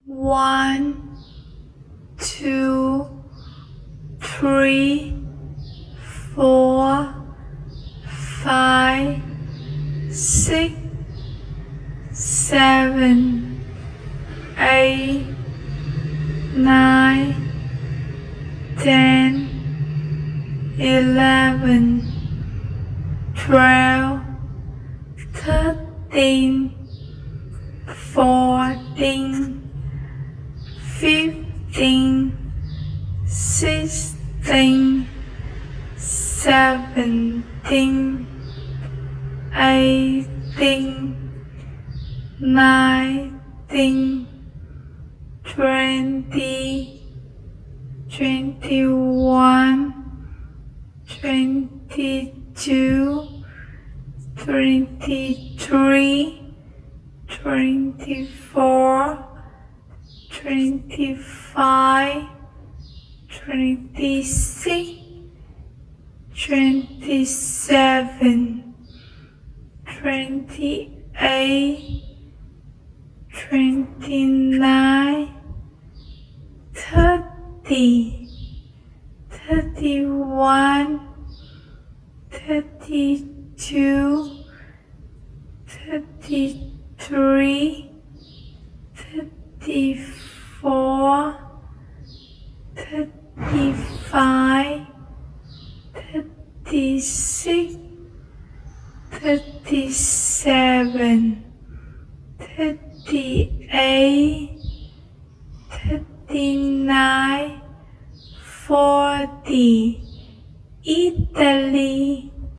1, 2, 3, 4, 5, 6, 7, 8, 9, 10, 11, 12, 13, 14, 15, 16, 17, 18, 19, 20, 21, 22, 23, 24, 25, 26, 27, 28, 29, 30, 31, 32, 33, 34, 35, 36, 37, 38, 39, 40, Italy,